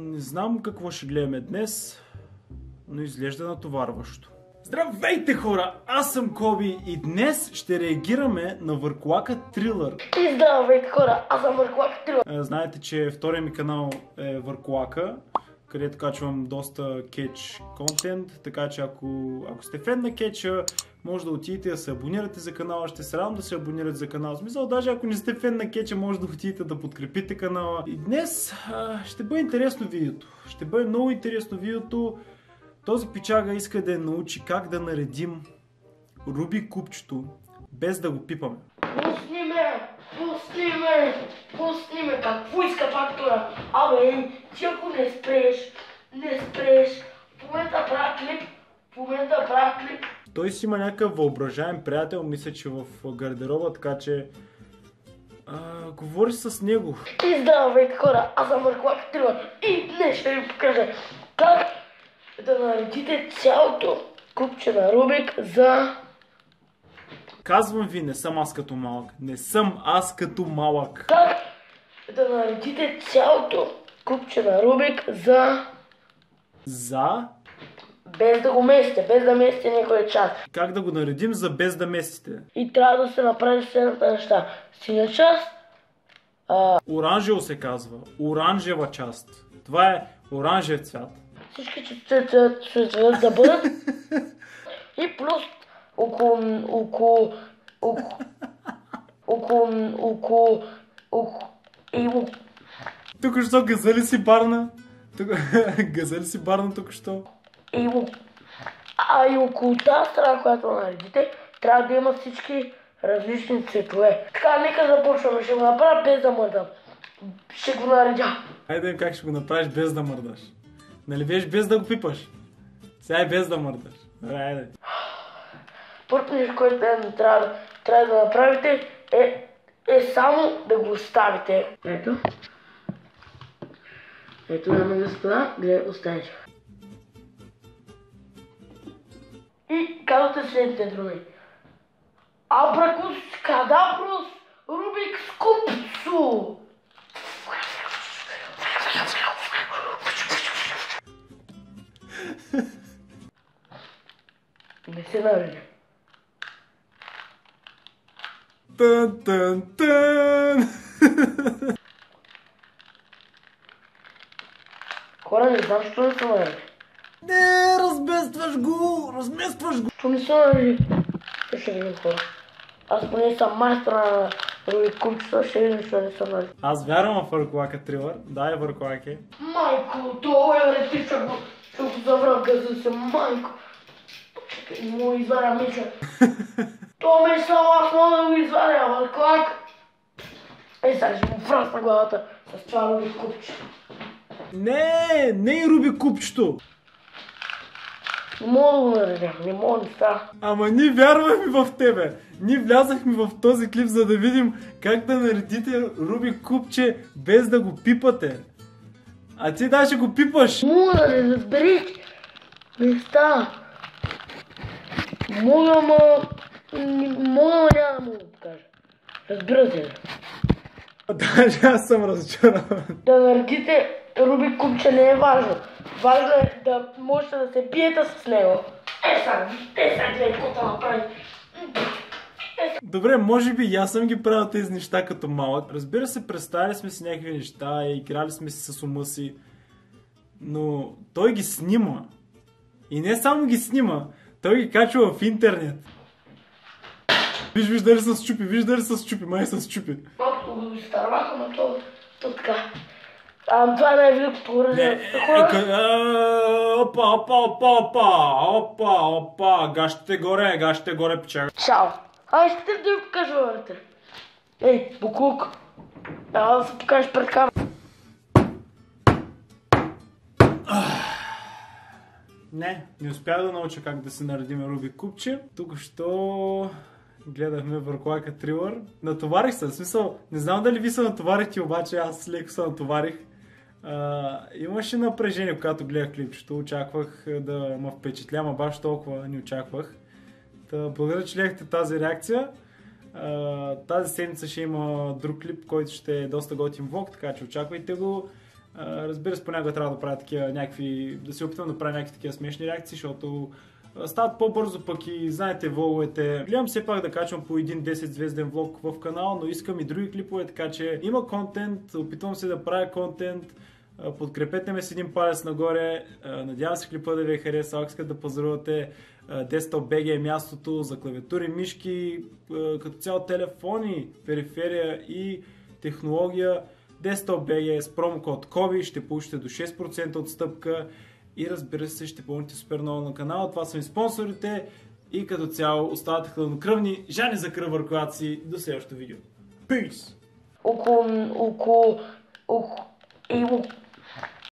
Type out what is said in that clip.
Не знам какво ще гледаме днес, но изглежда натоварващо. Здравейте хора, аз съм Коби и днес ще реагираме на Върколака Трилър. И здравейте хора, аз съм Върколака Трилър. Знаете, че втория ми канал е Върколака, където качвам доста кетч контент, така че ако сте фен на кетча, може да отидете да се абонирате за канала, ще се радвам да се абонирате за канала. В смисъл, даже ако не сте фен на кетча, може да отидете да подкрепите канала. И днес ще бъде интересно видеото. Ще бъде много интересно видеото. Този пичага иска да научи как да наредим Руби купчето, без да го пипаме. Пусни ме, какво иска фактора? Абе, ти ако не спреш, в момента правя клип. Той си има някакъв въображаем приятел, мисля, че в гардероба, така че говори с него. И здравейте хора, аз съм Върколака Трилър и днес ще ви покажа как да наредите цялото купче на Рубик за... Казвам ви, не съм аз като малък. Не съм аз като малък. Как да наредите цялото купче на Рубик за... Без да го местите, без да местите някоя част. Как да го наредим за без да местите? И трябва да се направи следната неща. Синя част... Оранжево се казва. Оранжева част. Това е оранжев цвят. Всички цветове да бъдат. И плюс Тук що газа ли си барна? Газа ли си барна тук що? И около тази страна, която наредите, трябва да има всички различни цветове. Така, нека започваме. Ще го направя без да мърдам. Ще го наредя. Хайде как ще го направиш без да мърдаш. Нали виж без да го пипаш? Сега е без да мърдаш. Хайде. Първото нещо, което трябва да направите е само да го оставите. Ето. Ето, дами и господа, гледай, оставите. И казвате следните думи. Абракус кадабрус Рубик скупцу. Не се нареди. Тън. Хора, не знам, защо не се нареди. Не, разместваш го. Защо не се нареди? Ще видим хора. Аз поне съм майстор на Рубик купчето, ще видим, защо не се нареди. Аз вярвам в Върколака Трилър. Дай Върколаке. Майко, това е лети, ще го завря газа се, майко. Чакай, не мога изваря меча. Това меч само аз мога да го изваря, Върколак. Сега ще му фрасна главата с това Рубик купче. Не и Руби купчето. Не мога да го наредя, не мога да става. Ама ние вярвахме в тебе. Ние влязахме в този клип, за да видим как да наредите Руби купче без да го пипате. А ти даже го пипаш. Мога да не разбереш. Не става. Мога, ама няма да му го покажа. Разбира се. Даже аз съм разочарован. Да наредите Рубик купче не е важно. Важно е да можете да се биете с него. Сега гледай какво направи. Добре, може би и аз съм ги правил тези неща като малък. Разбира се, представили сме си някакви неща, играли сме си с ума си. Но той ги снима. И не само ги снима, той ги качва в интернет. Виж дали се счупи, май се счупи. Малко го изтървах, ама то така. Това е най-великото оръжие. Опа, гащите горе, печага. Чао. Ще да ви покажа вътре. Ей, буклук. Трябва да се покажеш пред камера. Не успях да науча как да се наредим Рубик купче. Тук що гледахме Върколака Трилър. Натоварих се, в смисъл, не знам дали ви се натоварихте, обаче аз леко се натоварих. Имаше напрежение, когато гледах клипчето, очаквах да ме впечатля, ама баш толкова не очаквах. Благодаря, че гледахте тази реакция. Тази седмица ще има друг клип, който ще е доста готин влог, така че очаквайте го. Разбира се, понякога трябва да правя такива някакви, да се опитвам да правя някакви такива смешни реакции, защото стават по-бързо пък и знаете влоговете. Гледам все пак да качвам по един 10 звезден влог в канал, но искам и други клипове, така че има контент, опитвам се да правя контент. Подкрепете ме с един палец нагоре. Надявам се клипа да ви е харесал. Ако искате да поздравате, Desktop.bg е мястото за клавиатури, мишки, като цяло телефони, периферия и технология. Desktop.bg с промокод KOBI ще получите до 6% отстъпка и разбира се ще помогнете супер много на канала. Това са ми спонсорите и като цяло оставате хладнокръвни, жани за кръвъркулаци. До следващото видео. Peace!